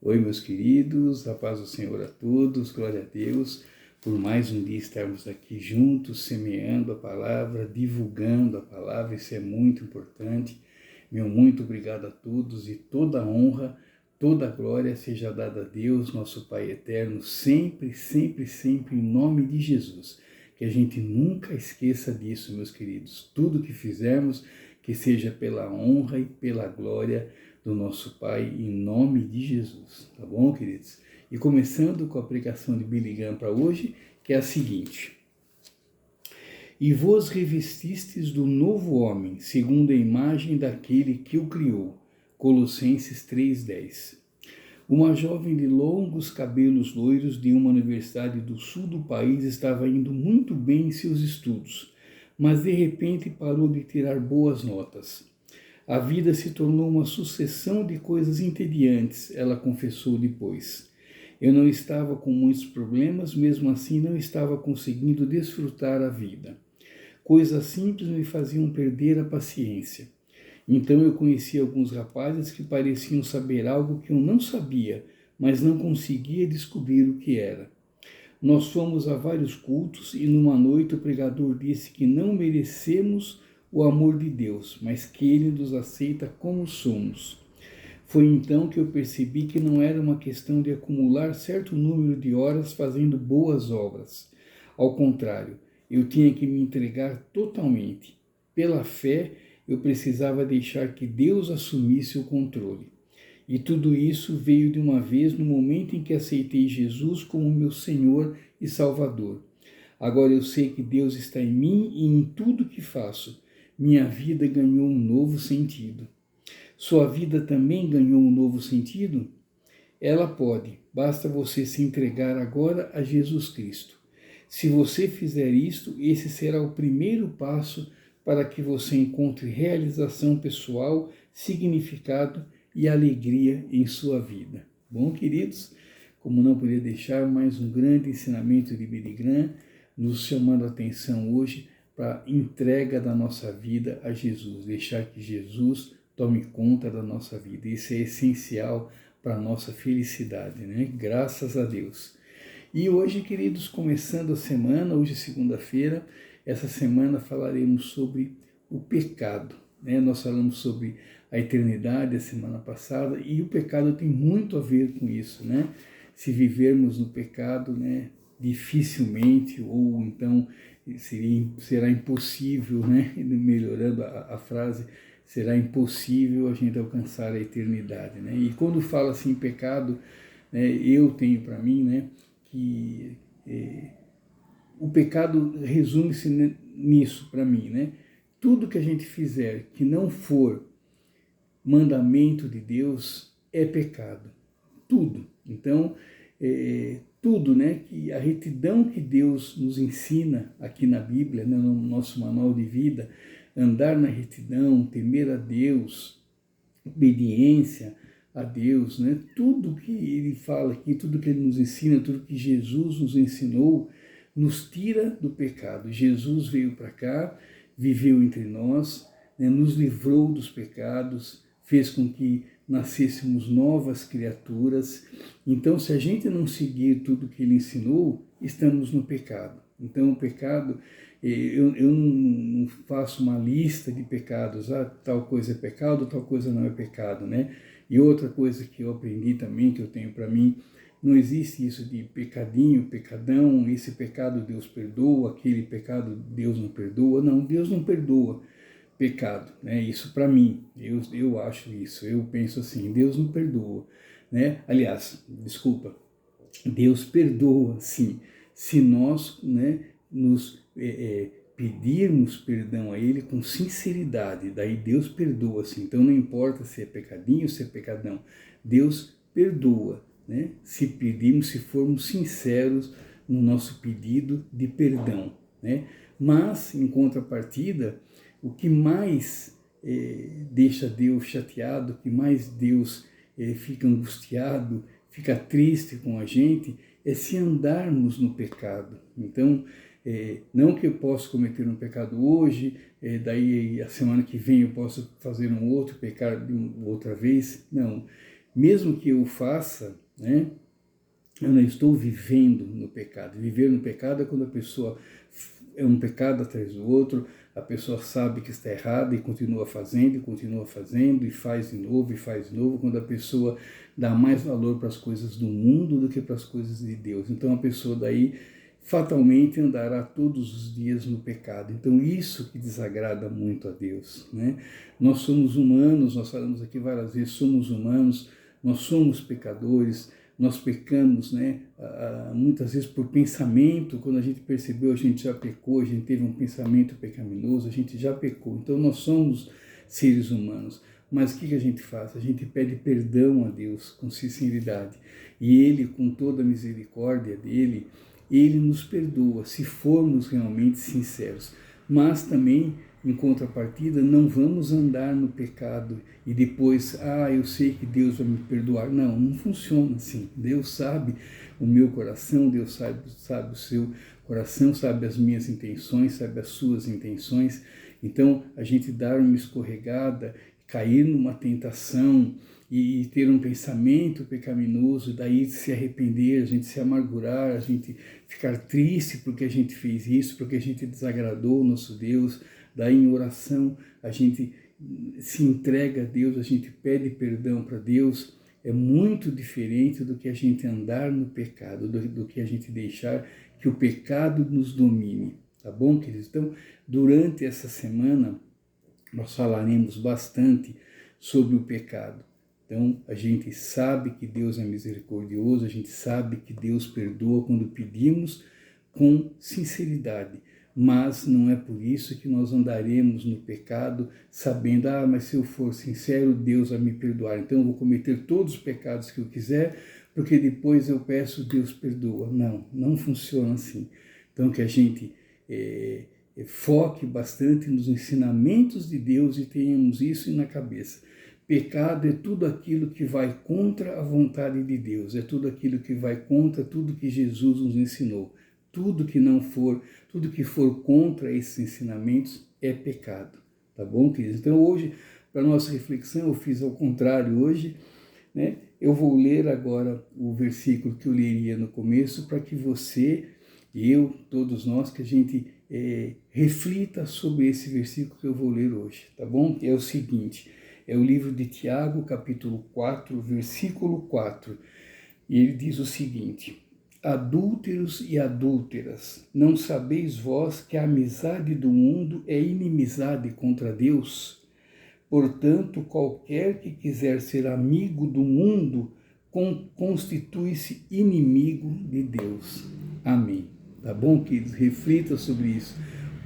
Oi, meus queridos, a paz do Senhor a todos, glória a Deus, por mais um dia estarmos aqui juntos, semeando a palavra, divulgando a palavra, isso é muito importante. Meu muito obrigado a todos e toda a honra, toda a glória seja dada a Deus, nosso Pai eterno, sempre, sempre, sempre, em nome de Jesus. Que a gente nunca esqueça disso, meus queridos. Tudo que fizermos, que seja pela honra e pela glória do nosso Pai, em nome de Jesus, tá bom, queridos? E começando com a pregação de Billy Graham para hoje, que é a seguinte: E vos revestistes do novo homem, segundo a imagem daquele que o criou. Colossenses 3:10. Uma jovem de longos cabelos loiros de uma universidade do sul do país estava indo muito bem em seus estudos, mas de repente parou de tirar boas notas. A vida se tornou uma sucessão de coisas entediantes, ela confessou depois. Eu não estava com muitos problemas, mesmo assim não estava conseguindo desfrutar a vida. Coisas simples me faziam perder a paciência. Então eu conheci alguns rapazes que pareciam saber algo que eu não sabia, mas não conseguia descobrir o que era. Nós fomos a vários cultos e numa noite o pregador disse que não merecemos o amor de Deus, mas que Ele nos aceita como somos. Foi então que eu percebi que não era uma questão de acumular certo número de horas fazendo boas obras. Ao contrário, eu tinha que me entregar totalmente. Pela fé, eu precisava deixar que Deus assumisse o controle. E tudo isso veio de uma vez no momento em que aceitei Jesus como meu Senhor e Salvador. Agora eu sei que Deus está em mim e em tudo que faço. Minha vida ganhou um novo sentido. Sua vida também ganhou um novo sentido? Ela pode, basta você se entregar agora a Jesus Cristo. Se você fizer isto, esse será o primeiro passo para que você encontre realização pessoal, significado e alegria em sua vida. Bom, queridos, como não poderia deixar mais um grande ensinamento de Billy Graham, nos chamando a atenção hoje para a entrega da nossa vida a Jesus, deixar que Jesus tome conta da nossa vida. Isso é essencial para a nossa felicidade, né? Graças a Deus. E hoje, queridos, começando a semana, hoje é segunda-feira, essa semana falaremos sobre o pecado, né? Nós falamos sobre a eternidade a semana passada e o pecado tem muito a ver com isso, né? Se vivermos no pecado, né, dificilmente ou então será impossível, né? Melhorando a frase, será impossível a gente alcançar a eternidade, né? E quando fala assim pecado, né, eu tenho para mim, né, que o pecado resume-se nisso para mim, né? Tudo que a gente fizer que não for mandamento de Deus é pecado, tudo. Então, tudo, né, que a retidão que Deus nos ensina aqui na Bíblia, né, no nosso manual de vida, andar na retidão, temer a Deus, obediência a Deus, né, tudo que Ele fala aqui, tudo que Ele nos ensina, tudo que Jesus nos ensinou, nos tira do pecado. Jesus veio para cá, viveu entre nós, né, nos livrou dos pecados, fez com que nascêssemos novas criaturas. Então, se a gente não seguir tudo que Ele ensinou, estamos no pecado. Então, o pecado, eu não faço uma lista de pecados, tal coisa é pecado, tal coisa não é pecado, né? E outra coisa que eu aprendi também, que eu tenho para mim, não existe isso de pecadinho, pecadão, esse pecado Deus perdoa, aquele pecado Deus não perdoa. Não, Deus não perdoa pecado, né? Isso para mim, eu acho isso, eu penso assim, Deus não perdoa, né? Aliás, desculpa, Deus perdoa, sim, se nós, né, nos pedirmos perdão a Ele com sinceridade, daí Deus perdoa, sim. Então não importa se é pecadinho, se é pecadão, Deus perdoa, né? Se pedirmos, se formos sinceros no nosso pedido de perdão, né? Mas, em contrapartida, o que mais deixa Deus chateado, o que mais Deus fica angustiado, fica triste com a gente, é se andarmos no pecado. Então, não que eu possa cometer um pecado hoje, daí a semana que vem eu posso fazer um outro pecado outra vez, não. mesmo que eu faça, né, eu não estou vivendo no pecado. Viver no pecado é quando a pessoa é um pecado atrás do outro, a pessoa sabe que está errada e continua fazendo, e faz de novo, e faz de novo, quando a pessoa dá mais valor para as coisas do mundo do que para as coisas de Deus. Então a pessoa daí fatalmente andará todos os dias no pecado. Então isso que desagrada muito a Deus, né? Nós somos humanos, nós falamos aqui várias vezes, somos humanos, nós somos pecadores, nós pecamos, né? Muitas vezes por pensamento, quando a gente percebeu, a gente já pecou, a gente teve um pensamento pecaminoso, a gente já pecou. Então nós somos seres humanos. Mas o que a gente faz? A gente pede perdão a Deus com sinceridade. E Ele, com toda a misericórdia dEle, Ele nos perdoa, se formos realmente sinceros. Mas também, em contrapartida, não vamos andar no pecado e depois, eu sei que Deus vai me perdoar. Não, não funciona assim. Deus sabe o meu coração, Deus sabe o seu coração, sabe as minhas intenções, sabe as suas intenções. Então, a gente dar uma escorregada, cair numa tentação e ter um pensamento pecaminoso, daí se arrepender, a gente se amargurar, a gente ficar triste porque a gente fez isso, porque a gente desagradou o nosso Deus, daí em oração a gente se entrega a Deus, a gente pede perdão para Deus, é muito diferente do que a gente andar no pecado, do que a gente deixar que o pecado nos domine, tá bom, queridos? Então, durante essa semana, nós falaremos bastante sobre o pecado. Então, a gente sabe que Deus é misericordioso, a gente sabe que Deus perdoa quando pedimos com sinceridade. Mas não é por isso que nós andaremos no pecado sabendo, mas se eu for sincero, Deus vai me perdoar. Então eu vou cometer todos os pecados que eu quiser, porque depois eu peço, Deus perdoa. Não, não funciona assim. Então que a gente foque bastante nos ensinamentos de Deus e tenhamos isso na cabeça. Pecado é tudo aquilo que vai contra a vontade de Deus, é tudo aquilo que vai contra tudo que Jesus nos ensinou. Tudo que for contra esses ensinamentos é pecado, tá bom, queridos? Então hoje, para nossa reflexão, eu fiz ao contrário hoje, né? Eu vou ler agora o versículo que eu leria no começo, para que você, eu, todos nós, que a gente reflita sobre esse versículo que eu vou ler hoje, tá bom? É o seguinte, é o livro de Tiago, capítulo 4, versículo 4, e ele diz o seguinte: adúlteros e adúlteras, não sabeis vós que a amizade do mundo é inimizade contra Deus? Portanto, qualquer que quiser ser amigo do mundo, constitui-se inimigo de Deus. Amém. Tá bom, queridos? Reflita sobre isso.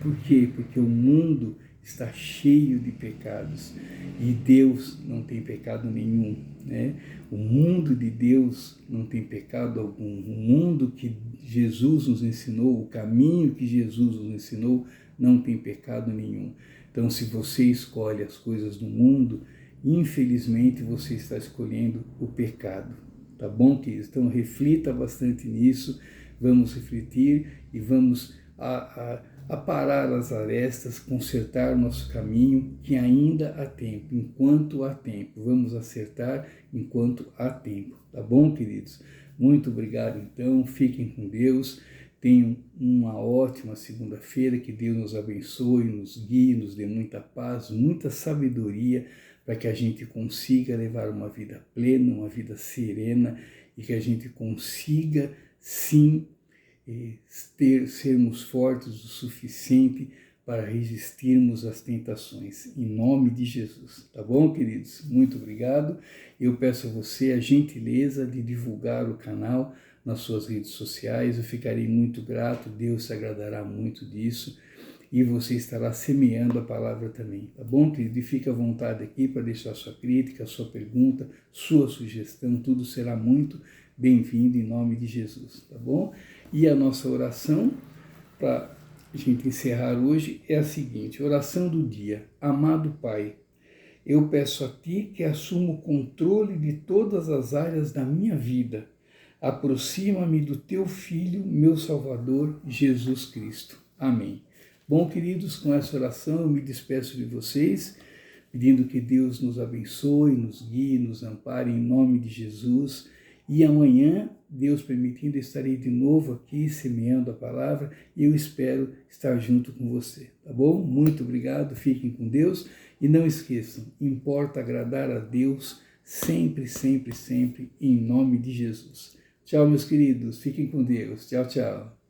Por quê? Porque o mundo está cheio de pecados e Deus não tem pecado nenhum, né? O mundo de Deus não tem pecado algum. O mundo que Jesus nos ensinou, o caminho que Jesus nos ensinou, não tem pecado nenhum. Então, se você escolhe as coisas do mundo, infelizmente você está escolhendo o pecado. Tá bom, queridos? Então, reflita bastante nisso, vamos refletir e vamos aparar as arestas, consertar nosso caminho, que ainda há tempo, enquanto há tempo. Vamos acertar enquanto há tempo. Tá bom, queridos? Muito obrigado, então. Fiquem com Deus. Tenham uma ótima segunda-feira. Que Deus nos abençoe, nos guie, nos dê muita paz, muita sabedoria, para que a gente consiga levar uma vida plena, uma vida serena, e que a gente consiga, sim, sermos fortes o suficiente para resistirmos às tentações, em nome de Jesus. Tá bom, queridos? Muito obrigado. Eu peço a você a gentileza de divulgar o canal nas suas redes sociais. Eu ficarei muito grato, Deus se agradará muito disso e você estará semeando a palavra também. Tá bom, querido? E fique à vontade aqui para deixar sua crítica, sua pergunta, sua sugestão, tudo será muito bem-vindo em nome de Jesus, tá bom? E a nossa oração para a gente encerrar hoje é a seguinte: oração do dia. Amado Pai, eu peço a Ti que assuma o controle de todas as áreas da minha vida. Aproxima-me do Teu Filho, meu Salvador, Jesus Cristo. Amém. Bom, queridos, com essa oração eu me despeço de vocês. pedindo que Deus nos abençoe, nos guie, nos ampare em nome de Jesus. E amanhã, Deus permitindo, estarei de novo aqui semeando a palavra e eu espero estar junto com você, tá bom? Muito obrigado, fiquem com Deus e não esqueçam, importa agradar a Deus sempre, sempre, sempre, em nome de Jesus. Tchau, meus queridos, fiquem com Deus. Tchau, tchau.